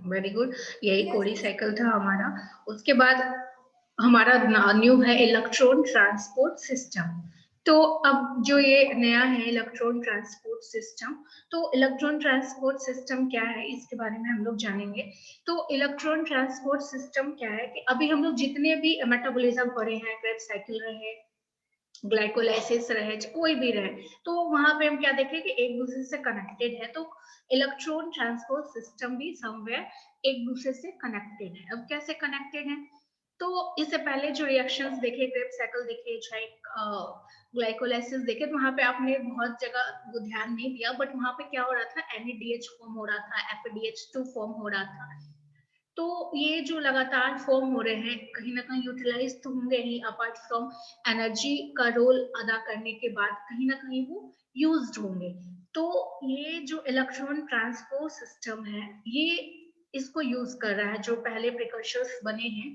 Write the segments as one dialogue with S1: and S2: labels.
S1: Very good. यही कोडी cycle था हमारा। उसके बाद हमारा न्यू है इलेक्ट्रॉन ट्रांसपोर्ट सिस्टम। तो अब जो ये नया है इलेक्ट्रॉन ट्रांसपोर्ट सिस्टम, तो इलेक्ट्रॉन ट्रांसपोर्ट सिस्टम क्या है इसके बारे में हम लोग जानेंगे। तो इलेक्ट्रॉन ट्रांसपोर्ट सिस्टम क्या है कि अभी हम लोग जितने भी मेटाबॉलिज्म पढ़े हैं, क्रेब्स साइकिल रहे, ग्लाइकोलाइसिस रहे, कोई भी रहे, तो वहां पे हम क्या देखें कि एक दूसरे से कनेक्टेड है। तो इलेक्ट्रॉन ट्रांसपोर्ट सिस्टम भी समवेयर एक दूसरे से कनेक्टेड है। अब कैसे कनेक्टेड है? तो इससे पहले जो रिएक्शंस देखे, क्रेब्स साइकिल देखे, चाहे ग्लाइकोलाइसिस देखे, तो वहां पे आपने बहुत जगह वो ध्यान नहीं दिया, बट वहां पे क्या हो रहा था, NADH फॉर्म हो रहा था, FADH2 फॉर्म हो रहा था। तो ये जो लगातार फॉर्म हो रहे हैं, कहीं ना कहीं यूटिलाइज तो होंगे ही, अपार्ट फ्रॉम एनर्जी का रोल अदा करने के बाद कहीं ना कहीं वो यूज्ड होंगे। तो ये जो इलेक्ट्रॉन ट्रांसपोर्ट सिस्टम है, ये इसको यूज कर रहा है। जो पहले प्रिकर्सर्स बने हैं,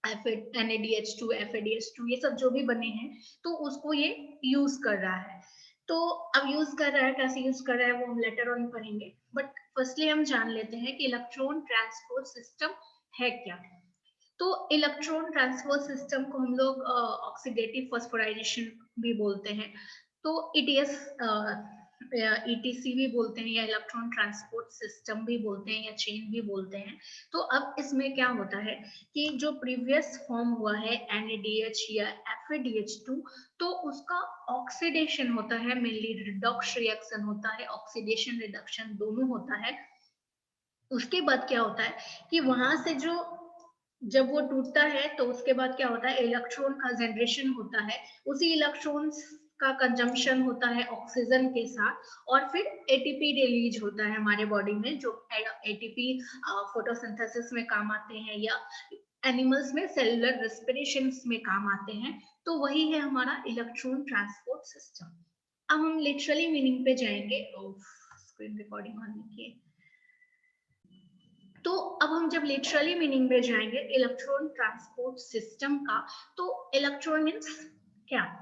S1: NADH2, FADH2, ये सब जो भी बने हैं, तो उसको ये यूज कर रहा है। तो अब यूज कर रहा है, कैसे यूज कर रहा है वो हम लेटर ऑन पढ़ेंगे, बट फर्स्टली हम जान लेते हैं कि इलेक्ट्रॉन ट्रांसपोर्ट सिस्टम है क्या। तो इलेक्ट्रॉन ट्रांसपोर्ट सिस्टम को हम लोग ऑक्सीडेटिव फॉस्फोराइजेशन भी बोलते हैं, तो ETS, ETC भी बोलते हैं, या इलेक्ट्रॉन ट्रांसपोर्ट सिस्टम भी बोलते हैं, या चेन भी बोलते हैं। तो अब इसमें क्या होता है कि जो प्रीवियस फॉर्म हुआ है NADH या FADH2, तो उसका ऑक्सीडेशन होता है, मेनली रिडॉक्स रिएक्शन होता है, ऑक्सीडेशन रिडक्शन दोनों होता है। उसके बाद क्या होता है कि वहां से जो, जब वो टूटता है तो उसके बाद क्या होता है, इलेक्ट्रॉन का जनरेशन होता है, उसी इलेक्ट्रॉन्स का कंजम्पशन होता है ऑक्सीजन के साथ, और फिर ATP रिलीज होता है हमारे बॉडी में। जो ATP फोटोसिंथेसिस में काम आते हैं, या एनिमल्स में सेलुलर रेस्पिरेशन में काम आते हैं। तो वही है हमारा इलेक्ट्रॉन ट्रांसपोर्ट सिस्टम। अब हम लिटरली मीनिंग पे जाएंगे। स्क्रीन रिकॉर्डिंग ऑन की। तो अब हम जब लिटरली मीनिंग में जाएंगे इलेक्ट्रॉन ट्रांसपोर्ट सिस्टम का, तो इलेक्ट्रॉन मीन्स क्या?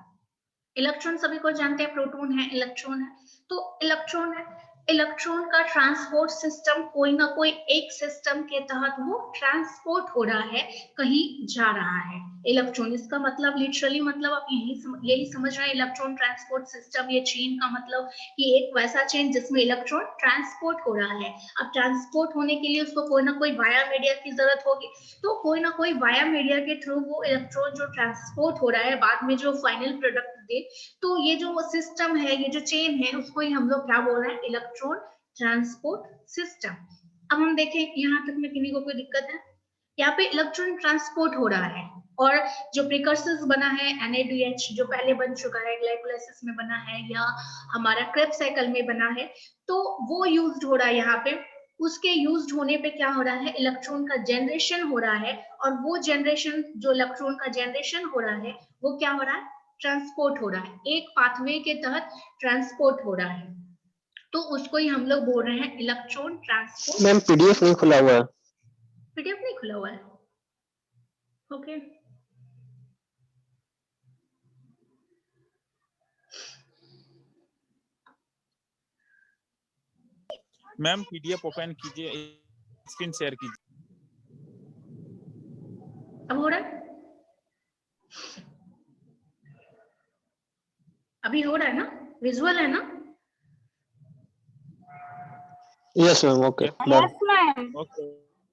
S1: इलेक्ट्रॉन सभी को जानते हैं, प्रोटॉन है, इलेक्ट्रॉन है। तो इलेक्ट्रॉन है, इलेक्ट्रॉन का ट्रांसपोर्ट सिस्टम, कोई ना कोई एक सिस्टम के तहत वो ट्रांसपोर्ट हो रहा है, कहीं जा रहा है इलेक्ट्रॉन। इसका मतलब लिटरली मतलब आप यही समझ रहे हैं, इलेक्ट्रॉन ट्रांसपोर्ट सिस्टम, ये चेन का मतलब कि एक वैसा चेन जिसमें इलेक्ट्रॉन ट्रांसपोर्ट हो रहा है। अब ट्रांसपोर्ट होने के लिए उसको कोई ना कोई वाया मीडिया की जरूरत होगी, तो कोई ना कोई वाया मीडिया के थ्रू वो इलेक्ट्रॉन जो ट्रांसपोर्ट हो रहा है, बाद में जो फाइनल प्रोडक्ट दे, तो ये जो सिस्टम है, ये जो चेन है, उसको ही हम लोग क्या बोल रहे हैं, इलेक्ट्रॉन ट्रांसपोर्ट सिस्टम। अब हम देखें यहाँ तक में किन्हीं को कोई दिक्कत है? यहाँ पे इलेक्ट्रॉन ट्रांसपोर्ट हो रहा है, और जो प्रिकर्सर्स बना है NADH जो पहले बन चुका है, ग्लाइकोलाइसिस में बना है, या हमारा क्रेब्स साइकिल में बना है, तो वो यूज्ड हो रहा है यहाँ पे। उसके यूज्ड होने पे क्या हो रहा है, इलेक्ट्रॉन का जनरेशन हो रहा है, और वो जनरेशन, जो इलेक्ट्रॉन का जनरेशन हो रहा है, वो क्या हो रहा है, ट्रांसपोर्ट हो रहा है, एक पाथवे के तहत ट्रांसपोर्ट हो रहा है। तो उसको ही हम लोग बोल रहे हैं इलेक्ट्रॉन ट्रांसपोर्ट।
S2: मैम PDF नहीं खुला हुआ है।
S1: PDF नहीं खुला हुआ है? ओके।
S3: मैम PDF ओपन कीजिए, स्क्रीन शेयर कीजिए।
S1: अब हो रहा है? अभी हो रहा है ना? विजुअल है ना?
S2: Yes ma'am, okay done.
S3: Okay.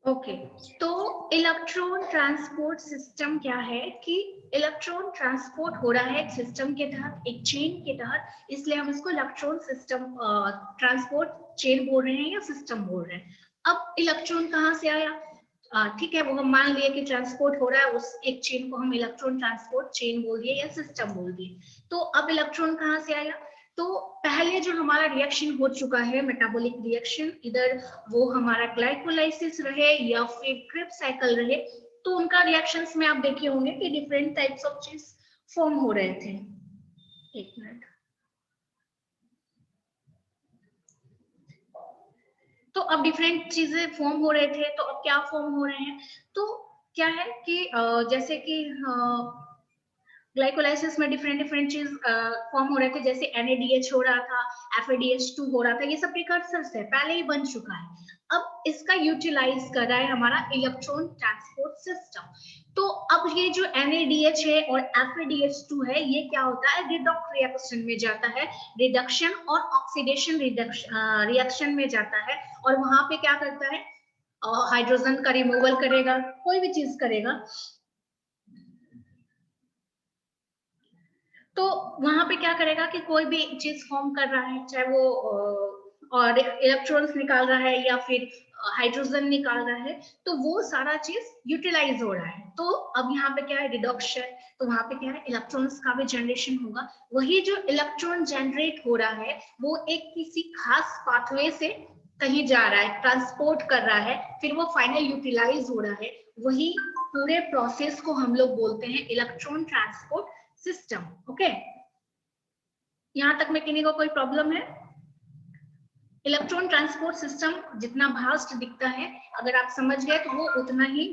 S1: Okay. तो इलेक्ट्रॉन ट्रांसपोर्ट सिस्टम क्या है कि इलेक्ट्रॉन ट्रांसपोर्ट हो रहा है एक सिस्टम के तहत, एक चेन के तहत, इसलिए हम इसको इलेक्ट्रॉन सिस्टम ट्रांसपोर्ट चेन बोल रहे हैं, या सिस्टम बोल रहे हैं। अब इलेक्ट्रॉन कहाँ से आया? ठीक है, वो हम मान लिए कि ट्रांसपोर्ट हो रहा है, उस एक चेन को हम इलेक्ट्रॉन ट्रांसपोर्ट चेन बोल दिए, या सिस्टम बोल दिए। तो अब इलेक्ट्रॉन कहाँ से आया? तो पहले जो हमारा रिएक्शन हो चुका है, मेटाबॉलिक रिएक्शन, इधर वो हमारा ग्लाइकोलाइसिस रहे या फिर क्रेब्स साइकिल रहे, तो उनका रिएक्शंस में आप देखे होंगे कि डिफरेंट टाइप्स ऑफ चीज फॉर्म हो रहे थे। एक मिनट। तो अब डिफरेंट चीजें फॉर्म हो रहे थे, तो अब क्या फॉर्म हो रहे हैं? तो क्या है कि जैसे कि ग्लाइकोलाइसिस में डिफरेंट डिफरेंट चीज फॉर्म हो रहे थे, जैसे NADH हो रहा था, FADH2 हो रहा था, ये सब प्रिकर्सर्स है, पहले ही बन चुका है। अब इसका यूटिलाइज कर रहा है हमारा इलेक्ट्रॉन ट्रांसपोर्ट सिस्टम। तो अब ये जो NADH है और FADH2 है, ये क्या होता है, रिडॉक्स रिएक्शन में जाता है, रिडक्शन और ऑक्सीडेशन रिएक्शन में जाता है, और वहां पे क्या करता है, हाइड्रोजन का रिमूवल करेगा, कोई भी चीज करेगा। तो वहां पे क्या करेगा कि कोई भी चीज फॉर्म कर रहा है, चाहे वो और इलेक्ट्रॉन्स निकाल रहा है या फिर हाइड्रोजन निकाल रहा है, तो वो सारा चीज यूटिलाइज हो रहा है। तो अब यहाँ पे क्या है, रिडक्शन, तो वहां पे क्या है, इलेक्ट्रॉन्स का भी जनरेशन होगा। वही जो इलेक्ट्रॉन जनरेट हो रहा है वो एक किसी खास पाथवे से कहीं जा रहा है, ट्रांसपोर्ट कर रहा है, फिर वो फाइनल यूटिलाइज हो रहा है। वही पूरे प्रोसेस को हम लोग बोलते हैं इलेक्ट्रॉन ट्रांसपोर्ट सिस्टम। ओके, यहां तक में किन्हीं को कोई प्रॉब्लम है? इलेक्ट्रॉन ट्रांसपोर्ट सिस्टम जितना भास्ट दिखता है, अगर आप समझ गए तो वो उतना ही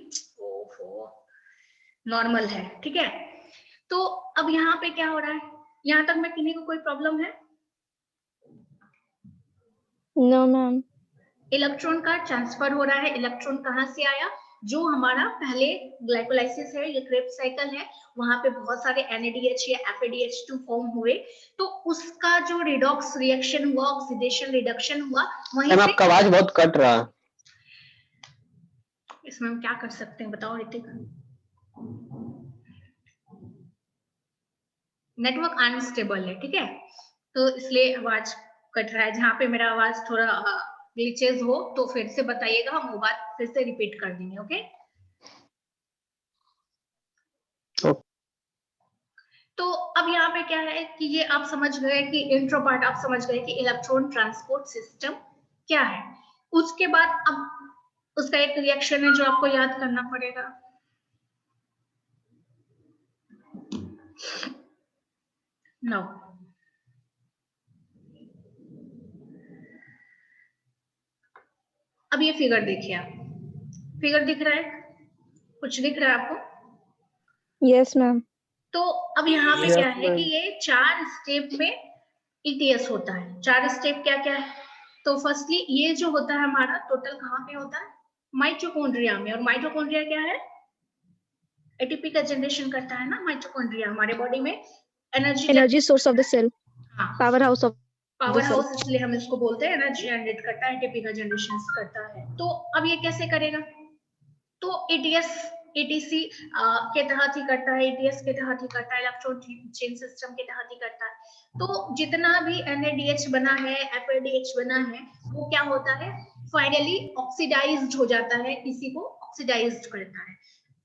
S1: नॉर्मल है, ठीक है। तो अब यहाँ पे क्या हो रहा है, यहाँ तक में किन्हीं को कोई प्रॉब्लम है?
S4: No ma'am.
S1: इलेक्ट्रॉन का ट्रांसफर हो रहा है, इलेक्ट्रॉन कहाँ से आया, जो हमारा पहले ग्लाइकोलाइसिस है, ये क्रेब्स साइकिल है, वहां पे बहुत सारे NADH या FADH2 फॉर्म हुए, तो उसका जो रिडॉक्स रिएक्शन हुआ, ऑक्सीडेशन रिडक्शन हुआ, वहीं से।
S2: आपका आवाज बहुत कट रहा है।
S1: इसमें हम क्या कर सकते हैं बताओ ऋतिक? नेटवर्क अनस्टेबल है, ठीक है, तो इसलिए आवाज कट रहा है। जहां पे मेरा आवाज थोड़ा ग्लिचेस हो तो फिर से बताइएगा, हम वो बात फिर से रिपीट कर देंगे। ओके, तो अब यहाँ पे क्या है कि ये आप समझ गए कि इंट्रो पार्ट आप समझ गए कि इलेक्ट्रॉन ट्रांसपोर्ट सिस्टम क्या है। उसके बाद अब उसका एक रिएक्शन है जो आपको याद करना पड़ेगा। नो, अब ये फिगर देखिए, आप फिगर दिख रहा है, कुछ दिख रहा है आपको?
S4: Yes ma'am.
S1: तो अब यहाँ पे क्या है कि ये 4 स्टेप में ETS होता है। 4 स्टेप क्या क्या है? तो फर्स्टली ये जो होता है हमारा टोटल कहाँ पे होता है, माइटोकॉन्ड्रिया में। और माइटोकॉन्ड्रिया क्या है, ATP का जनरेशन करता है ना माइटोकॉन्ड्रिया हमारे बॉडी में,
S4: energy source of the cell, power house of
S1: power house, इसलिए हम इसको बोलते हैं, एनर्जी जनरेट करता है, ATP का जनरेशन करता है। तो अब ये कैसे करेगा, तो ETS ETC के तहत ही करता है, ETS के तहत ही करता है, इलेक्ट्रॉन चेन सिस्टम के तहत ही करता है। तो जितना भी NADH बना है, FADH बना है, वो क्या होता है, फाइनली ऑक्सीडाइज्ड हो जाता है, इसी को ऑक्सीडाइज्ड करता है।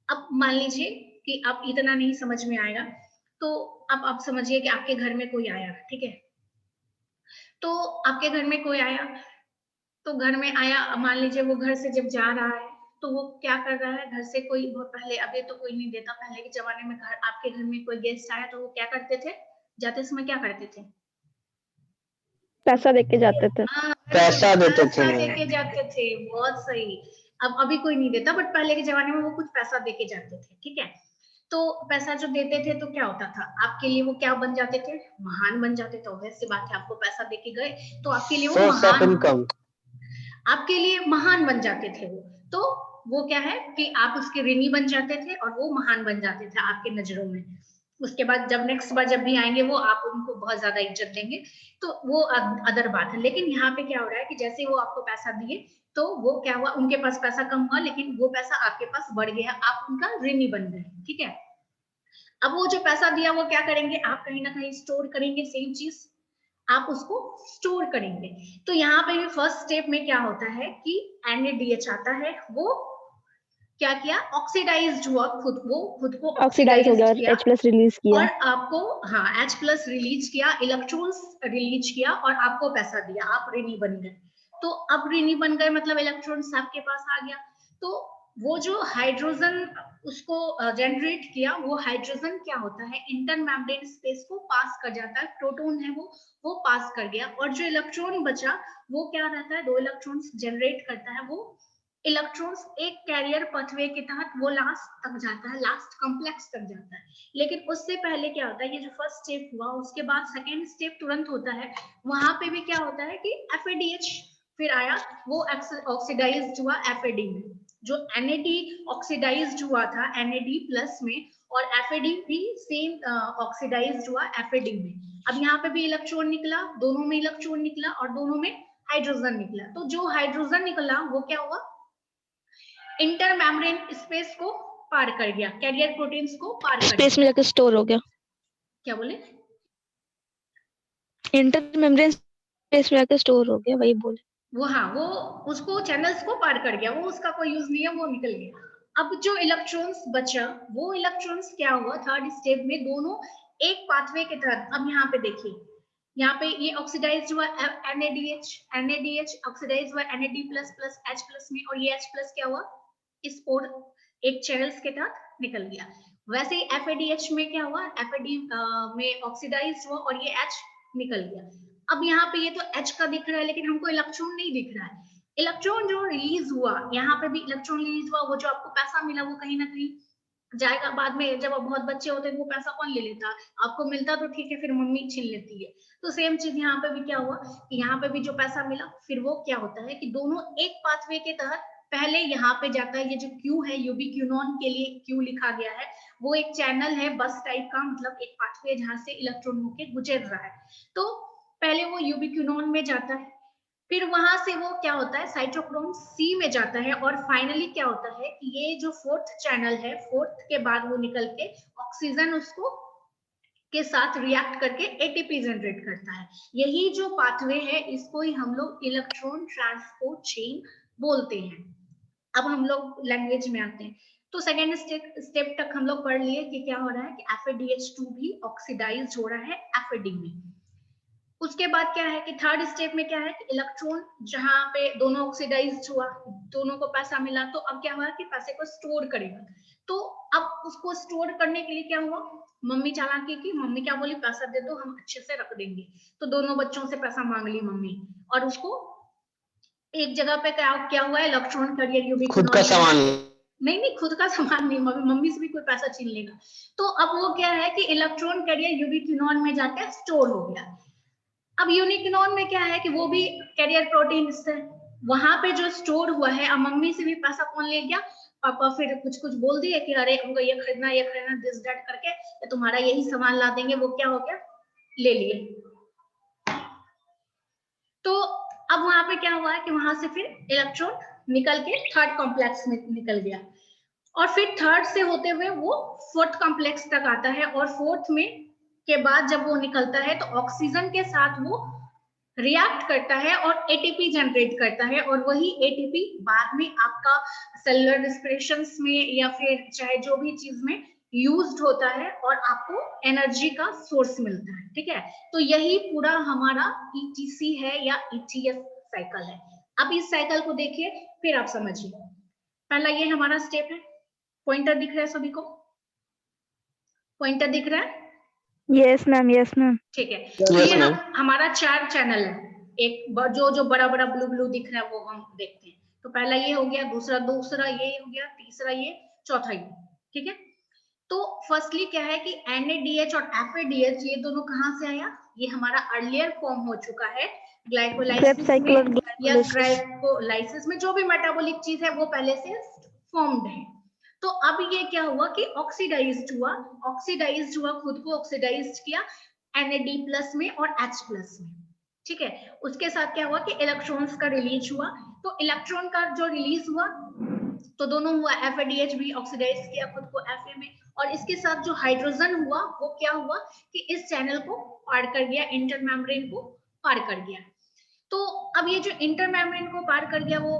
S1: अब मान लीजिए कि आप इतना नहीं समझ में आएगा, तो अब आप समझिए कि आपके घर में कोई आया, ठीक है, तो आपके घर में कोई आया, तो घर में आया, मान लीजिए वो घर से जब जा रहा है, तो वो क्या कर रहा है, घर से कोई बहुत पहले, अभी तो कोई नहीं देता, पहले के जमाने में घर आपके घर में कोई गेस्ट आया तो वो क्या करते थे, जाते समय क्या करते थे,
S4: पैसा देके जाते थे।
S2: पैसा देते थे।
S1: देके जाते थे, बहुत सही। अब अभी कोई नहीं देता, बट पहले के जमाने में वो कुछ पैसा देके जाते थे, ठीक है। तो पैसा जो देते थे तो क्या होता था, आपके लिए वो क्या बन जाते थे, महान बन जाते थे। वैसी बात है, आपको पैसा देके गए तो आपके लिए वो
S2: सोर्स ऑफ
S1: महान,
S2: इनकम,
S1: आपके लिए महान बन जाते थे वो। तो वो क्या है कि आप उसके ऋणी बन जाते थे और वो महान बन जाते थे आपके नजरों में। उसके बाद जब नेक्स्ट बार जब भी आएंगे वो आप उनको बहुत ज्यादा इज्जत देंगे, तो वो अदर बात है। लेकिन यहाँ पे क्या हो रहा है कि जैसे वो आपको पैसा दिए तो वो क्या हुआ, उनके पास पैसा कम हुआ, लेकिन वो पैसा आपके पास बढ़ गया, आप उनका ऋणी बन गए, ठीक है। अब वो जो पैसा दिया वो क्या करेंगे, आप कहीं ना कहीं स्टोर करेंगे, सेम चीज आप उसको स्टोर करेंगे। तो यहाँ पे भी फर्स्ट स्टेप में क्या होता है कि NADH आता है, वो क्या किया, ऑक्सीडाइज्ड हुआ, खुद को
S4: ऑक्सीडाइज हो गया और
S1: किया,
S4: H+ रिलीज किया,
S1: और आपको हाँ H+ रिलीज किया, इलेक्ट्रॉन्स रिलीज किया, और आपको पैसा दिया, आप ऋणी बन गए। तो अब ऋणी बन गए मतलब इलेक्ट्रॉन्स आपके पास आ गया। तो वो जो हाइड्रोजन उसको जनरेट किया, वो हाइड्रोजन क्या होता है, इंटर मेम्ब्रेन स्पेस को पास कर जाता है, प्रोटॉन है वो पास कर गया, और जो इलेक्ट्रॉन बचा वो क्या रहता है, 2 इलेक्ट्रॉन्स जनरेट करता है। वो इलेक्ट्रॉन्स एक कैरियर पथवे के तहत वो लास्ट तक जाता है, लास्ट कॉम्प्लेक्स तक जाता है। लेकिन उससे पहले क्या होता है, ये जो फर्स्ट स्टेप हुआ उसके बाद सेकेंड स्टेप तुरंत होता है, वहां पे भी क्या होता है कि FADH फिर आया वो ऑक्सीडाइज्ड हुआ FAD में, जो NAD ऑक्सीडाइज्ड हुआ था NAD प्लस में, और FAD भी सेम ऑक्सीडाइज्ड हुआ FAD में। अब यहाँ पे भी इलेक्ट्रॉन निकला, दोनों में इलेक्ट्रॉन निकला और दोनों में हाइड्रोजन निकला। तो जो हाइड्रोजन निकला वो क्या हुआ, इंटर मेम्ब्रेन स्पेस को पार कर गया, कैरियर प्रोटीन्स को पार कर
S4: स्पेस
S1: गया।
S4: में जाके स्टोर हो गया।
S1: क्या बोले,
S4: इंटर मेम्ब्रेन स्पेस में जाके स्टोर हो गया, वही बोले।
S1: वो हाँ, वो उसको चैनल्स को पार कर गया, वो उसका कोई यूज नहीं है, वो निकल गया। अब जो इलेक्ट्रॉन्स बचा, वो इलेक्ट्रॉन्स क्या हुआ, थर्ड स्टेप में दोनों एक पाथवे के तहत। अब यहाँ पे देखिए, यहाँ पे ये ऑक्सीडाइज हुआ NADH ऑक्सीडाइज हुआ NAD plus plus H plus में, और ये H प्लस क्या हुआ, इस और एक चैनल्स के तहत निकल गया। वैसे ही FADH में क्या हुआ, FAD में ऑक्सीडाइज हुआ और ये H निकल गया। अब यहाँ पे ये तो H का दिख रहा है, लेकिन हमको इलेक्ट्रॉन नहीं दिख रहा है। इलेक्ट्रॉन जो रिलीज हुआ, यहाँ पे भी इलेक्ट्रॉन रिलीज हुआ, वो जो आपको पैसा मिला वो कहीं ना कहीं जाएगा बाद में। जब आप बहुत बच्चे होते हैं वो पैसा कौन ले लेता, आपको मिलता तो ठीक है, फिर मम्मी छीन लेती है। तो सेम चीज यहाँ पे भी क्या हुआ कि यहाँ पे भी जो पैसा मिला, फिर वो क्या होता है कि दोनों एक पाथवे के तहत पहले यहाँ पे जाता है। ये जो क्यू है, यूबिक्विनोन के लिए क्यू लिखा गया है, वो एक चैनल है बस टाइप का, मतलब एक पाथवे जहाँ से इलेक्ट्रॉन होके गुजर रहा है। तो पहले वो यूबिक्विनोन में जाता है, फिर वहां से वो क्या होता है, साइटोक्रोम C में जाता है, और फाइनली क्या होता है कि ये जो फोर्थ चैनल है, फोर्थ के बाद वो निकल के ऑक्सीजन उसको के साथ रिएक्ट करके ATP जनरेट करता है। यही जो पाथवे है, इसको ही हम लोग इलेक्ट्रॉन ट्रांसपोर्ट चेन बोलते हैं। अब हम लोग लैंग्वेज में आते हैं। तो सेकेंड स्टेप तक हम लोग पढ़ लिए कि क्या हो रहा है कि FADH2 भी ऑक्सीडाइज हो रहा है FAD में। उसके बाद क्या है कि थर्ड स्टेप में क्या है कि इलेक्ट्रॉन जहां पे दोनों ऑक्सीडाइज हुआ, दोनों को पैसा मिला, तो अब क्या हुआ कि पैसे को स्टोर करेगा। तो अब उसको स्टोर करने के लिए क्या हुआ, मम्मी चालाकी की, मम्मी क्या बोली, पैसा दे दो, हम अच्छे से रख देंगे। तो दोनों बच्चों से पैसा मांग ली मम्मी, और उसको एक जगह पे क्या हुआ, इलेक्ट्रॉन कैरियर यूबिक्विनोन
S2: खुद का सामान
S1: नहीं, खुद का सामान नहीं, मम्मी से भी कोई पैसा छीन लेगा। तो अब वो क्या है कि इलेक्ट्रॉन कैरियर यूबिक्विनोन में जाके स्टोर हो गया। अब यूनिक्विनोन में क्या है कि वो भी कैरियर प्रोटीन से वहां पे जो स्टोर हुआ है। अब मम्मी से भी पैसा कौन ले गया, पापा फिर कुछ कुछ बोल दिए कि अरे हमको ये खरीदना दिस दैट करके, तो तुम्हारा यही सामान ला देंगे। वो क्या हो गया, ले लिए। तो अब वहां पे क्या हुआ है कि वहां से फिर इलेक्ट्रॉन निकल के थर्ड कॉम्प्लेक्स में निकल गया, और फिर थर्ड से होते हुए वो फोर्थ कॉम्प्लेक्स तक आता है, और फोर्थ में के बाद जब वो निकलता है तो ऑक्सीजन के साथ वो रिएक्ट करता है और ATP जनरेट करता है, और वही ATP बाद में आपका सेलुलर रेस्पिरेशंस में या फिर चाहे जो भी चीज में यूज्ड होता है, और आपको एनर्जी का सोर्स मिलता है। ठीक है, तो यही पूरा हमारा ETC है या ETS साइकिल है। अब इस साइकिल को देखिए, फिर आप समझिए। पहला ये हमारा स्टेप है, पॉइंटर दिख रहा है सभी को, पॉइंटर दिख रहा है?
S4: Yes ma'am, yes ma'am.
S1: ठीक है,
S2: Yes,
S1: ये
S2: ma'am.
S1: हमारा 4 चैनल है। एक जो बड़ा बड़ा ब्लू दिख रहा है वो हम देखते हैं। तो पहला ये हो गया, दूसरा ये हो गया, तीसरा ये, चौथा ये। ठीक है, तो फर्स्टली क्या है कि NADH और FADH ये दोनों कहाँ से आया, ये हमारा अर्लियर फॉर्म हो चुका है ग्लाइकोलाइसिस में या ग्लाइकोलाइसिस में, जो भी मेटाबॉलिक चीज है वो पहले से फॉर्म्ड है। तो अब ये क्या हुआ कि ऑक्सीडाइज्ड हुआ, खुद को ऑक्सीडाइज्ड किया NAD प्लस में और H प्लस में। ठीक है, उसके साथ क्या हुआ कि इलेक्ट्रॉन्स का रिलीज हुआ। तो इलेक्ट्रॉन का जो रिलीज हुआ तो दोनों हुआ, FADH भी ऑक्सीडाइज किया खुद को Fa में, और इसके साथ जो हाइड्रोजन हुआ वो क्या हुआ कि इस चैनल को पार कर गया, इंटर मेम्ब्रेन को पार कर गया। तो अब ये जो इंटर मेम्ब्रेन को पार कर गया, वो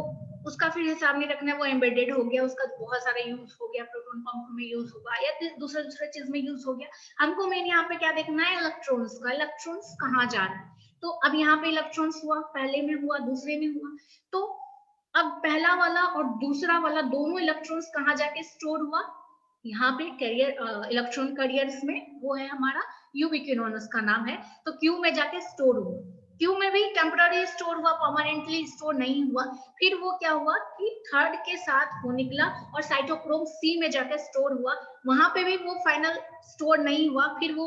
S1: उसका फिर हिसाब नहीं रखना, वो एम्बेडेड हो गया, उसका बहुत सारा यूज हो गया, प्रोटॉन पंप में यूज होगा या दूसरे चीज में यूज हो गया। हमको मेन यहाँ पे क्या देखना है, इलेक्ट्रॉन्स का, इलेक्ट्रॉन्स कहाँ जा रहा है। तो अब यहाँ पे इलेक्ट्रॉन्स हुआ, पहले में हुआ, दूसरे में हुआ। तो अब पहला वाला और दूसरा वाला दोनों इलेक्ट्रॉन्स कहाँ जाके स्टोर हुआ, यहाँ पे कैरियर इलेक्ट्रॉन कैरियर्स में, वो है हमारा यूबिक्विनोन, उसका नाम है। तो क्यू में जाके स्टोर हुआ, क्यू में भी टेम्पररी स्टोर हुआ, परमानेंटली स्टोर नहीं हुआ। फिर वो क्या हुआ कि थर्ड के साथ वो निकला और साइटोक्रोम C में जाकर स्टोर हुआ, वहां पे भी वो फाइनल स्टोर नहीं हुआ। फिर वो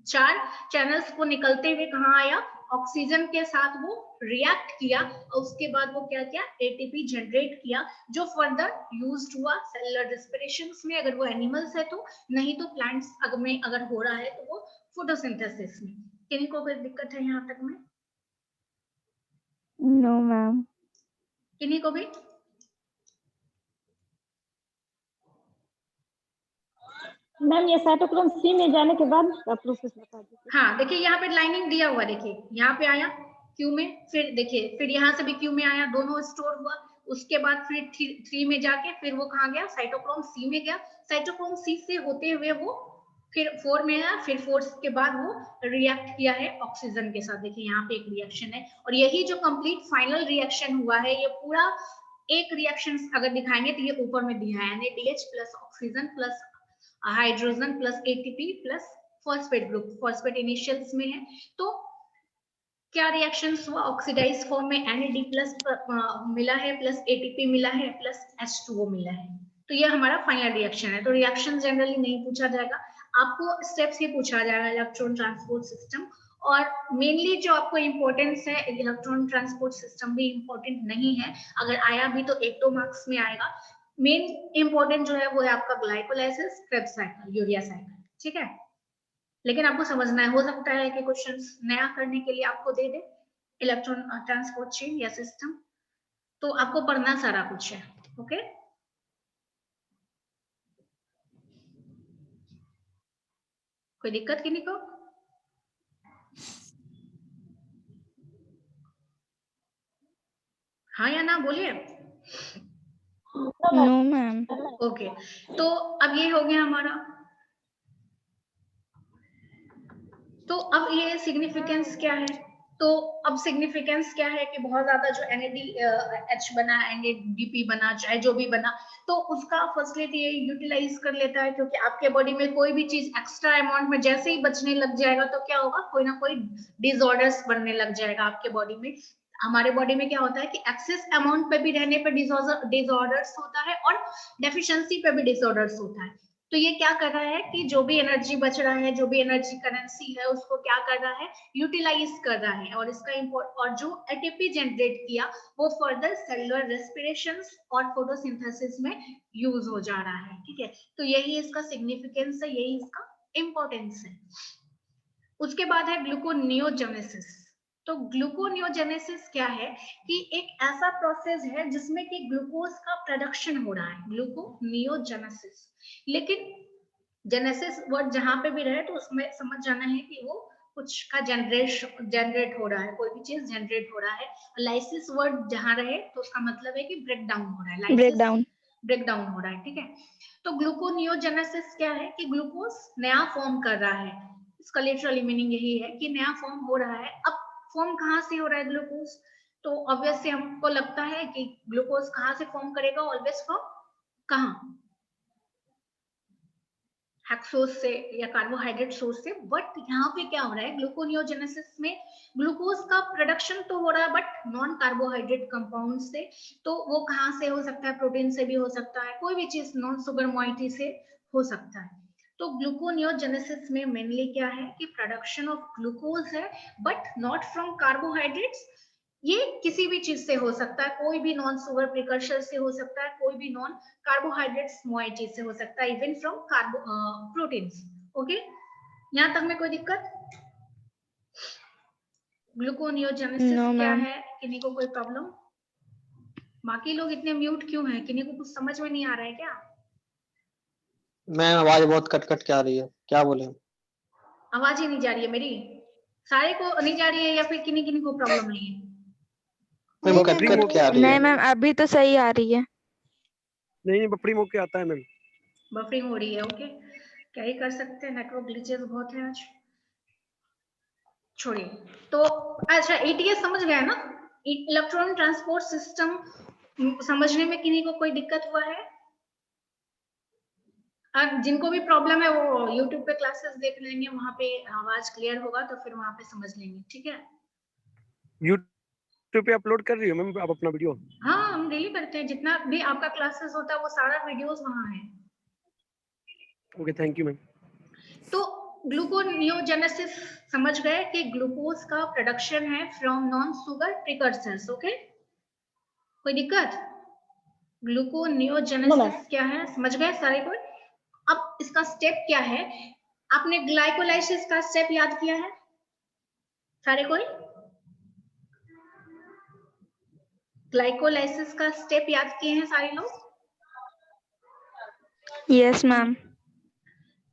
S1: 4 चैनल्स को निकलते हुए कहाँ आया, ऑक्सीजन के साथ वो रिएक्ट किया और उसके बाद वो क्या किया, एटीपी जनरेट किया, जो फर्दर यूज्ड हुआ सेलुलर रेस्पिरेशंस में, अगर वो एनिमल्स है तो, नहीं तो प्लांट्स अगर हो रहा है तो वो फोटोसिंथेसिस में। किन्हीं को कोई दिक्कत है यहाँ तक में?
S4: No, ma'am.
S1: किन्हीं को भी?
S5: मैम ये साइटोक्रोम सी में जाने के बाद प्रोसेस बता दीजिए।
S1: हाँ देखिए यहाँ पे लाइनिंग दिया हुआ, देखिए यहाँ पे आया क्यू में, फिर देखिए फिर यहाँ से भी क्यू में आया, दोनों स्टोर हुआ, उसके बाद फिर 3 में जाके फिर वो कहाँ गया, साइटोक्रोम सी में गया, साइटोक्रोम सी से होते हुए वो फिर 4 में आया, फिर 4 के बाद वो रिएक्ट किया है ऑक्सीजन के साथ। देखिए यहाँ पे एक रिएक्शन है, और यही जो कंप्लीट फाइनल रिएक्शन हुआ है, ये पूरा एक रिएक्शन अगर दिखाएंगे तो ये ऊपर में दिया है, NADH plus oxygen plus hydrogen plus ATP plus phosphate group, phosphate initials में है। तो क्या रिएक्शंस हुआ, ऑक्सीडाइज फॉर्म में NAD प्लस मिला है, प्लस ATP मिला है, प्लस H2O मिला है। तो ये हमारा फाइनल रिएक्शन है। तो रिएक्शन जनरली नहीं पूछा जाएगा, आपको स्टेप्स ही पूछा जाएगा इलेक्ट्रॉन ट्रांसपोर्ट सिस्टम। और मेनली जो आपको इम्पोर्टेंस है, इलेक्ट्रॉन ट्रांसपोर्ट सिस्टम भी इम्पोर्टेंट नहीं है, अगर आया भी तो 1-2 मार्क्स में आएगा। मेन इंपॉर्टेंट जो है वो है आपका glycolysis, Krebs cycle, urea cycle, ठीक है। लेकिन आपको समझना है, हो सकता है कि क्वेश्चंस नया करने के लिए आपको दे दे इलेक्ट्रॉन ट्रांसपोर्ट चेन या सिस्टम, तो आपको पढ़ना सारा कुछ है। ओके, कोई दिक्कत किन्हीं को? हाँ या ना बोलिए।
S4: No, ma'am.
S1: ओके, तो अब ये हो गया हमारा। तो अब ये सिग्निफिकेंस क्या है, तो अब सिग्निफिकेंस क्या है कि बहुत ज्यादा जो NADH बना, NADP बना, चाहे जो भी बना, तो उसका फर्स्टली ये यूटिलाइज कर लेता है, क्योंकि आपके बॉडी में कोई भी चीज एक्स्ट्रा अमाउंट में जैसे ही बचने लग जाएगा तो क्या होगा, कोई ना कोई डिसऑर्डर्स बनने लग जाएगा आपके बॉडी में। हमारे बॉडी में क्या होता है कि एक्सेस अमाउंट पे भी रहने पे डिसऑर्डर्स होता है, और डेफिशिएंसी पे भी डिसऑर्डर्स होता है। तो ये क्या कर रहा है कि जो भी एनर्जी बच रहा है, जो भी एनर्जी करेंसी है, उसको क्या कर रहा है, यूटिलाइज कर रहा है, और इसका और जो एटीपी जनरेट किया वो फर्दर सेलुलर रेस्पिरेशंस और फोटोसिंथेसिस में यूज हो जा रहा है, ठीक है। तो यही इसका सिग्निफिकेंस है, यही इसका इंपॉर्टेंस है। उसके बाद है ग्लूकोनियोजेनेसिस। तो ग्लूकोनियोजेनेसिस क्या है कि एक ऐसा प्रोसेस है जिसमें कि ग्लूकोज का प्रोडक्शन हो रहा है, ग्लूकोनियोजेनेसिस। लेकिन जेनेसिस वर्ड जहां पे भी रहे तो उसमें समझ जाना है कि वो कुछ का जनरेट हो रहा है, कोई भी चीज जनरेट हो रहा है। लाइसिस वर्ड जहां रहे तो उसका मतलब है कि ब्रेक डाउन हो रहा है,
S4: Breakdown.
S1: ब्रेक डाउन हो रहा है, ठीक है। तो ग्लूकोनियोजेनेसिस क्या है कि ग्लूकोज नया फॉर्म कर रहा है, इसका लिटरली मीनिंग यही है कि नया फॉर्म हो रहा है। अब फॉर्म कहाँ से हो रहा है ग्लूकोज, तो ऑब्वियसली हमको लगता है कि ग्लूकोज कहाँ से फॉर्म करेगा, ऑलवेज फ्रॉम कहाँ, हेक्सोज से या कार्बोहाइड्रेट सोर्स से। बट यहाँ पे क्या हो रहा है, ग्लूकोनियोजेनेसिस में ग्लूकोज का प्रोडक्शन तो हो रहा है बट नॉन कार्बोहाइड्रेट कंपाउंड से। तो वो कहाँ से हो सकता है, प्रोटीन से भी हो सकता है, कोई भी चीज नॉन सुगर मॉइटी से हो सकता है। तो ग्लूकोनियोजेनेसिस में मेनली क्या है कि प्रोडक्शन ऑफ ग्लूकोज है बट नॉट फ्रॉम कार्बोहाइड्रेट्स। ये किसी भी चीज से हो सकता है, कोई भी नॉन सुगर प्रिकर्सर से हो सकता है, कोई भी नॉन कार्बोहाइड्रेट्स मोइटी से हो सकता है, इवन फ्रॉम प्रोटीन्स। ओके, यहाँ तक में कोई दिक्कत? ग्लूकोनियोजेनेसिस
S4: No,
S1: क्या
S4: ma'am.
S1: है, किन्हीं को कोई प्रॉब्लम? बाकी लोग इतने म्यूट क्यों हैं, किन्हीं को कुछ समझ में नहीं आ रहा है क्या?
S2: मैम आवाज बहुत कट कट के आ रही है, क्या बोले?
S1: आवाज ही नहीं जा रही है मेरी, सारे को नहीं जा रही है या फिर किन्हीं किन्हीं को प्रॉब्लम नहीं है?
S2: मैम
S4: नहीं,
S2: कट
S4: मैम,
S2: कट के आ रही
S4: नहीं,
S2: है।
S4: मैम, अभी तो सही आ रही है।
S6: नहीं बपड़ी मुख के आता है मैम।
S1: बफरिंग हो रही है, ओके, क्या ही कर सकते हैं, नेटवर्क ग्लिचेस बहुत है आज, छोड़िए। तो अच्छा, ETS समझ गया ना, इलेक्ट्रॉन ट्रांसपोर्ट सिस्टम समझने में किन्हीं को कोई दिक्कत हुआ है? जिनको भी प्रॉब्लम है वो YouTube पे क्लासेस देख लेंगे, वहां पे आवाज क्लियर होगा तो फिर वहां पे समझ लेंगे, ठीक है।
S6: यूट्यूब पे अपलोड कर रही हो मैम आप अपना वीडियो?
S1: हाँ, हम डेली करते हैं, जितना भी आपका क्लासेस होता है वो सारा वीडियोस वहां है।
S6: Okay, thank you ma'am.
S1: तो ग्लूकोनियोजेनेसिस समझ गए कि ग्लूकोज का प्रोडक्शन है from non sugar precursors. Okay, कोई दिक्कत? ग्लूकोनियोजेनेसिस क्या है समझ गए सारे को? अब इसका स्टेप क्या है? आपने ग्लाइकोलाइसिस का स्टेप याद किया है सारे कोई? ग्लाइकोलाइसिस का स्टेप याद किए हैं सारे लोग?
S4: Yes, ma'am.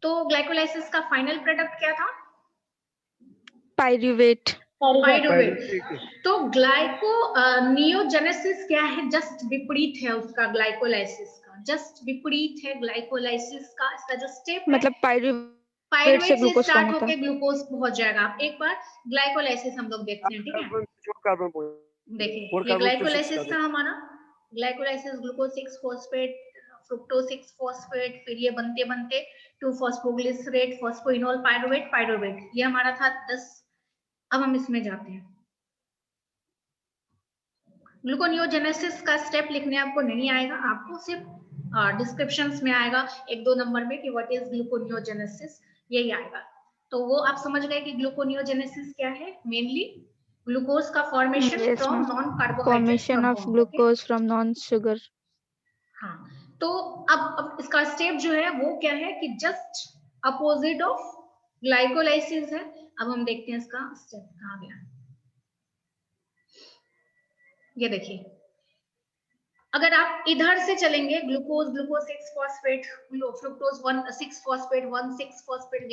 S1: तो ग्लाइकोलाइसिस का फाइनल प्रोडक्ट क्या था?
S4: Pyruvate.
S1: पाइरुवेट। तो ग्लाइकोनियोजेनेसिस क्या है? जस्ट विपरीत है उसका ग्लाइकोलाइसिस का, जस्ट विपरीत है ग्लाइकोलाइसिस का। इसका जो स्टेप है
S4: मतलब पायरुवेट
S1: पाइरुवेट
S4: से
S1: से
S4: ग्लूकोज फॉर्म
S1: स्टार्ट
S4: होता
S1: होकर
S4: है।
S1: ग्लूकोज पहुंच जाएगा। आप एक बार ग्लाइकोलाइसिस हम लोग देखते हैं, ठीक है?
S6: कार्बन पॉइंट
S1: देखिए
S6: और
S1: ये
S6: कार्बन
S1: ग्लाइकोलाइसिस था हमारा। Glycolysis glucose 6 phosphate, fructose 6 phosphate, फिर ये बनते बनते 2 फॉस्फोग्लिसरेट, फॉस्फोइनोल पाइरुवेट, पाइरुवेट, ये हमारा था 10। अब हम इसमें जाते हैं। ग्लूकोनियोजेनेसिस का स्टेप लिखने आपको नहीं आएगा, आपको सिर्फ डिस्क्रिप्शंस में आएगा 1-2 नंबर में कि व्हाट इज ग्लूकोनियोजेनेसिस, यही आएगा। तो वो आप समझ गए कि ग्लूकोनियोजेनेसिस क्या है? मेनली ग्लूकोज का formation
S4: Yes,
S1: from
S4: ma'am.
S1: Non carbohydrate
S4: Formation of
S1: compound.
S4: glucose from non-sugar.
S1: हाँ, तो अब इसका स्टेप जो है वो क्या है कि जस्ट अपोजिट ऑफ ग्लाइकोलाइसिस है। अब हम देखते हैं इसका स्टेप कहाँ गया। ये देखिए, अगर आप इधर से चलेंगे glucose 6 phosphate, fructose 6 phosphate, 6 phosphate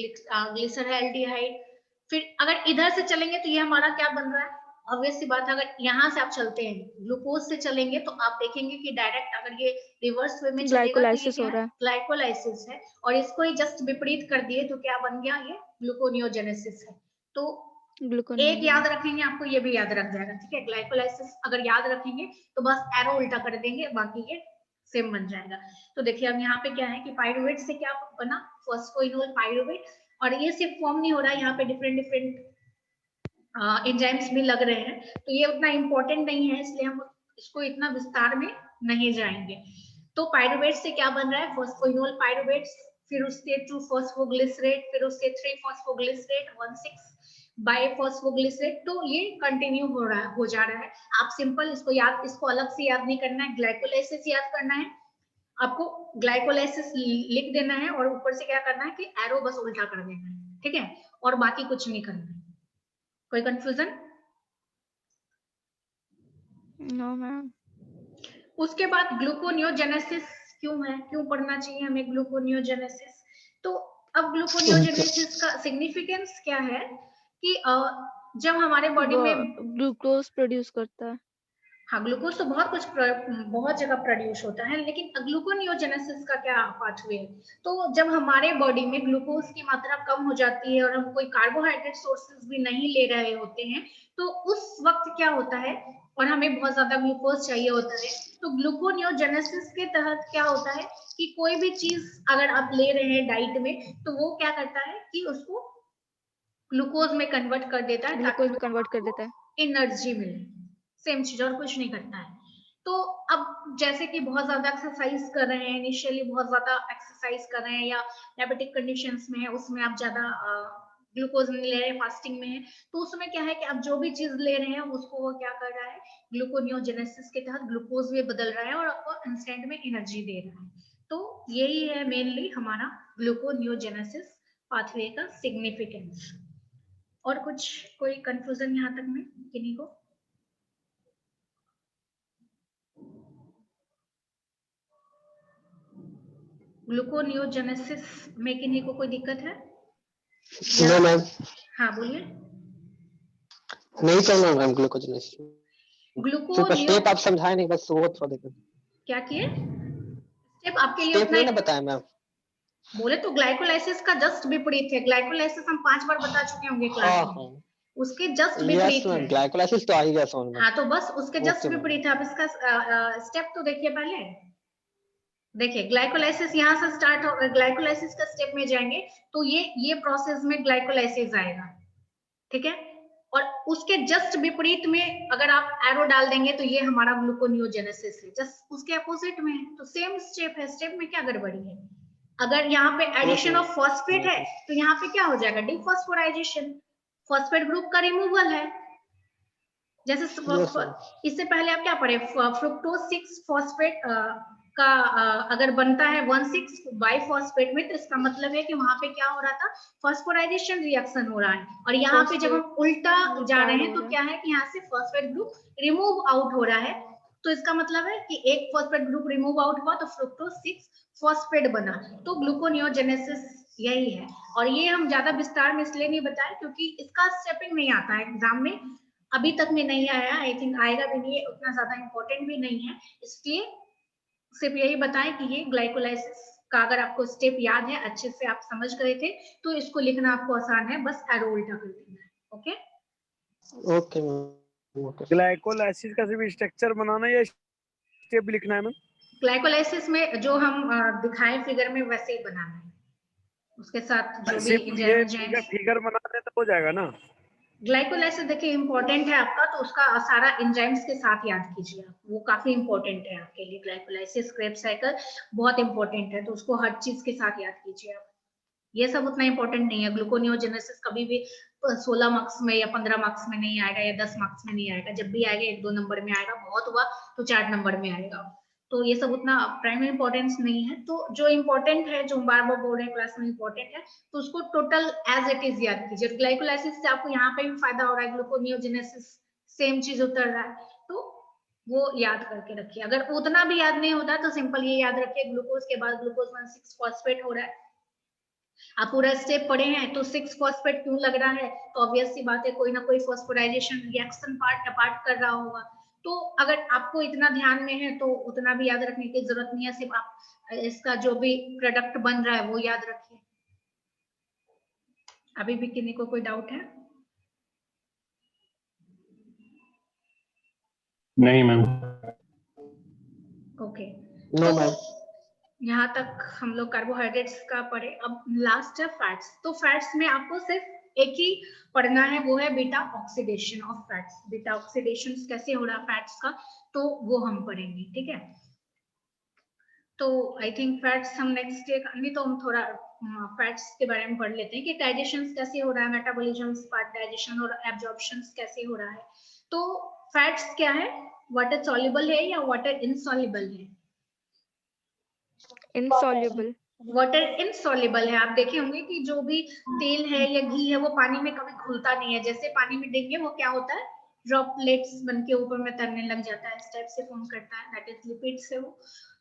S1: glyceraldehyde, फिर अगर इधर से चलेंगे तो ये हमारा क्या बन रहा है? ऑब्वियस सी बात है, अगर यहाँ से आप चलते हैं ग्लूकोज से चलेंगे तो आप देखेंगे कि डायरेक्ट अगर ये रिवर्स वे में चलेगा तो ये
S4: Glycolysis
S1: क्या
S4: हो रहा
S1: है?
S4: है।
S1: ग्लाइकोलाइसिस है। और इसको ही जस्ट विपरीत कर दिए तो क्या बन गया? ये ग्लूकोनियोजेनेसिस है। तो एक याद रखेंगे, आपको ये भी याद रख जाएगा, ठीक है? ग्लाइकोलाइसिस अगर याद रखेंगे तो बस एरो उल्टा कर देंगे, बाकी ये सेम बन जाएगा। तो देखिए अब यहाँ पे क्या है कि पाइरुवेट से क्या बना? Phosphoenol pyruvate. और ये सिर्फ फॉर्म नहीं हो रहा है, यहाँ पे डिफरेंट डिफरेंट एंजाइम्स भी लग रहे हैं, तो ये उतना इंपॉर्टेंट नहीं है, इसलिए हम इसको इतना विस्तार में नहीं जाएंगे। तो पाइरुवेट से क्या बन रहा है? फॉस्फोइनोल पाइरुवेट, फिर उससे 2 फॉस्फोग्लिसरेट, फिर उससे 3 फॉस्फोग्लिसरेट, 1,6 बाइफॉस्फोग्लिसरेट। तो ये कंटिन्यू हो जा रहा है। आप सिंपल इसको अलग से याद नहीं करना है, ग्लाइकोलाइसिस याद करना है आपको। ग्लाइकोलाइसिस लिख देना है और ऊपर से क्या करना है कि एरो बस उल्टा कर देना है, ठीक है? और बाकी कुछ नहीं करना है। कोई कंफ्यूजन?
S4: No, ma'am.
S1: उसके बाद ग्लूकोनियोजेनेसिस क्यों है, क्यों पढ़ना चाहिए हमें ग्लूकोनियोजेनेसिस? तो अब ग्लूकोनियोजेनेसिस का सिग्निफिकेंस क्या है कि जब हमारे बॉडी
S4: वो
S1: में
S4: ग्लूकोज प्रोड्यूस करता है।
S1: हाँ, ग्लूकोज तो बहुत जगह प्रोड्यूस होता है, लेकिन ग्लूकोनियोजेनेसिस का क्या पाथवे है? तो जब हमारे बॉडी में ग्लूकोज की मात्रा कम हो जाती है और हम कोई कार्बोहाइड्रेट सोर्सेज भी नहीं ले रहे होते हैं, तो उस वक्त क्या होता है और हमें बहुत ज्यादा ग्लूकोज चाहिए होता है, तो ग्लूकोनियोजेनेसिस के तहत क्या होता है कि कोई भी चीज अगर आप ले रहे हैं डाइट में, तो वो क्या करता है कि उसको ग्लूकोज में कन्वर्ट कर देता है
S4: ग्लूकोज में कन्वर्ट कर देता है।
S1: एनर्जी मिले। सेम चीज और कुछ नहीं करता है। तो अब जैसे कि बहुत ज्यादा एक्सरसाइज कर रहे हैं, इनिशियली बहुत ज्यादा एक्सरसाइज कर रहे हैं या डायबिटिक कंडीशंस में है, उसमें आप ज्यादा ग्लूकोज नहीं ले रहे हैं, फास्टिंग में है, तो उसमें क्या है कि आप जो भी चीज ले रहे हैं उसको वो क्या कर रहा है? ग्लूकोनियोजेनेसिस के तहत ग्लूकोज में बदल रहा है और आपको इंस्टेंट में एनर्जी दे रहा है। तो यही है मेनली हमारा ग्लूकोनियोजेनेसिस पाथवे का सिग्निफिकेंस। और कुछ कोई कंफ्यूजन यहाँ तक में किन्हीं को? ग्लूकोनियोजेनेसिस में किन्हीं को कोई दिक्कत है?
S2: नो मैम,
S1: हाँ बोलिए।
S2: नहीं समझ मैम ग्लूकोजेनेसिस। सिर्फ
S1: ग्लूकोनियो
S2: स्टेप आप समझाए नहीं, बस वो थोड़ा देखो।
S1: क्या किए? स्टेप आपके लिए
S2: स्टेप
S1: उतना
S2: नहीं ना बताया मैम।
S1: बोले तो ग्लाइकोलाइसिस का जस्ट विपरीत है। ग्लाइकोलाइसिस हम 5 बार बता चुके होंगे क्लास
S2: हाँ
S1: में,
S2: हाँ,
S1: उसके जस्ट
S2: यस
S1: विपरीत
S2: मैम,
S1: है।
S2: ग्लाइकोलाइसिस तो आ ही गया समझ में।
S1: हाँ, तो बस उसके जस्ट
S2: ओके मैम।
S1: विपरीत है। अब इसका स्टेप तो देखिए पहले। देखिए ग्लाइकोलाइसिस यहाँ से स्टार्ट हो, ग्लाइकोलाइसिस का स्टेप में जाएंगे तो ये प्रोसेस में ग्लाइकोलाइसिस आएगा, ठीक है? और उसके जस्ट विपरीत में अगर आप एरो डाल देंगे तो ये हमारा ग्लूकोनियोजेनेसिस है, जस्ट उसके अपोजिट में है। तो सेम स्टेप है, स्टेप में क्या गड़बड़ी है? अगर यहाँ पे एडिशन ऑफ फॉस्फेट है तो यहाँ पे क्या हो जाएगा, डिफॉस्फोराइजेशन, फॉस्फेट ग्रुप का रिमूवल है। जैसे इससे पहले आप क्या पढ़े, फ्रुक्टोज 6 फॉस्फेट का अगर बनता है 1,6 बाइफॉस्फेट में, तो इसका मतलब है कि वहां पे क्या हो रहा था, फॉस्फोराइजेशन रिएक्शन हो रहा है। और यहाँ पे जब हम उल्टा जा रहे हैं तो क्या है कि यहाँ से फॉस्फेट ग्रुप रिमूव आउट हो रहा है, तो इसका मतलब है कि एक फॉस्फेट ग्रुप रिमूव आउट हुआ तो फ्रुक्टोज 6 फॉस्फेट बना, तो ग्लूकोनियोजेनेसिस यही है। और ये हम ज्यादा विस्तार में इसलिए नहीं बताए क्योंकि इसका स्टेपिंग नहीं आता है एग्जाम में, अभी तक में नहीं आया, आई थिंक आएगा भी नहीं, उतना ज्यादा इंपॉर्टेंट भी नहीं है, इसलिए सिर्फ यही बताएं कि ये ग्लाइकोलाइसिस का अगर आपको स्टेप याद है, अच्छे से आप समझ गए थे, तो इसको लिखना आपको आसान है, बस एरो उल्टा कर देना है। Okay
S2: okay ma'am, okay.
S6: Glycolysis का सिर्फ स्ट्रक्चर बनाना या स्टेप लिखना है मैम?
S1: ग्लाइकोलाइसिस में जो हम दिखाए फिगर में वैसे ही बनाना है, उसके साथ जो भी
S6: फिगर बना दे तो हो जाएगा ना।
S1: ग्लाइकोलाइसिस देखिए इंपॉर्टेंट है आपका, तो उसका सारा एंजाइम्स के साथ याद कीजिए आप, वो काफी इंपॉर्टेंट है आपके लिए। ग्लाइकोलाइसिस क्रेब्स साइकिल बहुत इंपॉर्टेंट है, तो उसको हर चीज के साथ याद कीजिए आप। ये सब उतना इंपॉर्टेंट नहीं है, ग्लूकोनियोजेनेसिस कभी भी 16 मार्क्स में या 15 मार्क्स में नहीं आएगा या 10 मार्क्स में नहीं आएगा, जब भी आएगा 1-2 नंबर में आएगा, बहुत हुआ तो 4 नंबर में आएगा, तो ये सब उतना प्राइमरी इंपॉर्टेंस नहीं है। तो जो इंपॉर्टेंट है, जो बार बार बोल रहे हैं क्लास में इंपॉर्टेंट है, तो उसको टोटल एज इट इज याद कीजिए। ग्लाइकोलाइसिस से आपको यहाँ पे भी फायदा हो रहा है, ग्लूकोनियोजेनेसिस सेम चीज उतर रहा है, तो वो याद करके रखिए। अगर उतना भी याद नहीं होता तो सिंपल ये याद रखिए, ग्लूकोज के बाद ग्लूकोज 1,6 फॉस्फेट हो रहा है, आप पूरा स्टेप पढ़े हैं, तो 6 फॉस्फेट क्यों लग रहा है, तो ऑब्वियस सी बात है कोई ना कोई फॉस्फोराइजेशन रिएक्शन पार्ट अपार्ट कर रहा होगा। तो अगर आपको इतना ध्यान में है तो उतना भी याद रखने की जरूरत नहीं है, सिर्फ आप इसका जो भी प्रोडक्ट बन रहा है वो याद रखिए। अभी भी किसी को कोई डाउट है?
S7: नहीं मैम।
S1: Okay,
S2: no ma'am.
S1: यहाँ तक हम लोग कार्बोहाइड्रेट्स का पढ़े। अब लास्ट है फैट्स। तो फैट्स में आपको सिर्फ एक ही पढ़ना है, वो है beta oxidation of fats. Beta oxidation कैसे हो रहा है फैट्स का, तो वो हम पढ़ेंगे, ठीक है। तो आई थिंक फैट्स हम नेक्स्ट डे, नहीं तो हम थोड़ा फैट्स के बारे में पढ़ लेते हैं कि डाइजेशन कैसे हो रहा है, मेटाबॉलिज्म पार्ट डाइजेशन और एब्जॉर्प्शन कैसे हो रहा है। तो फैट्स क्या है, वाटर सॉल्युबल है या वाटर इनसॉल्युबल है?
S4: insoluble,
S1: वाटर इनसॉल्युबल है। आप देखे होंगे कि जो भी तेल है या घी है वो पानी में कभी घुलता नहीं है, जैसे पानी में देंगे वो क्या होता है, ड्रॉपलेट्स बन के ऊपर में तैरने लग जाता है, इस टाइप से फॉर्म करता है, दैट इज लिपिड्स है वो।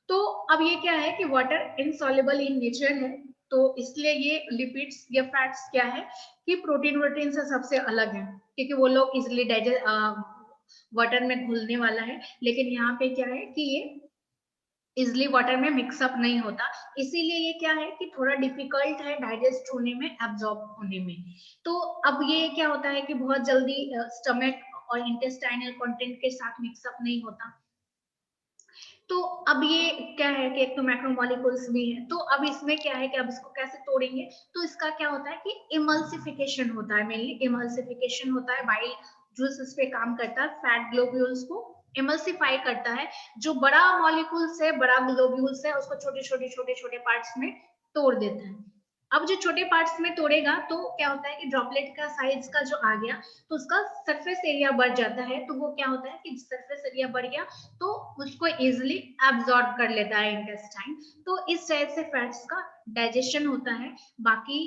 S1: तो अब ये क्या है कि वाटर इनसॉल्युबल इन नेचर है, तो इसलिए ये लिपिड्स या फैट्स क्या है कि प्रोटीन वोटीन से सबसे अलग है, क्योंकि वो लोग इजिली डाइजेस्ट वाटर में घुलने वाला है, लेकिन यहाँ पे क्या है कि ये इजिली वाटर में मिक्सअप नहीं होता, इसीलिए ये क्या है कि थोड़ा डिफिकल्ट है डाइजेस्ट होने में, एब्जॉर्ब होने में। तो अब ये क्या होता है कि बहुत जल्दी स्टमक और इंटेस्टाइनल कंटेंट के साथ मिक्सअप नहीं होता। तो अब ये क्या है कि एक तो मैक्रोमोलिक्यूल्स भी है, तो अब इसमें क्या है कि अब इसको कैसे तोड़ेंगे, तो इसका क्या होता है कि इमल्सिफिकेशन होता है, मेनली इमल्सिफिकेशन होता है, बाइल जूस इस पे काम करता है, फैट ग्लोब्यूल्स को इमल्सिफाई करता है, जो बड़ा मॉलिक्यूल्स है, बड़ा ग्लोब्यूल्स है, उसको छोटे छोटे छोटे छोटे पार्ट्स में तोड़ देता है। अब जो छोटे पार्ट्स में तोड़ेगा तो क्या होता है कि ड्रॉपलेट का साइज का जो आ गया तो उसका सरफेस एरिया बढ़ जाता है, तो वो क्या होता है कि सरफेस एरिया बढ़ गया तो उसको इजिली एब्जॉर्ब कर लेता है इंटेस्टाइन। तो इस टाइप से फैट्स का डाइजेशन होता है। बाकी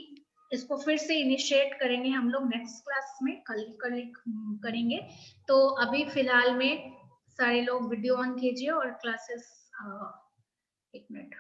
S1: इसको फिर से इनिशिएट करेंगे हम लोग नेक्स्ट क्लास में, कल करेंगे। तो अभी फिलहाल में सारे लोग वीडियो ऑन कीजिए और क्लासेस, एक मिनट।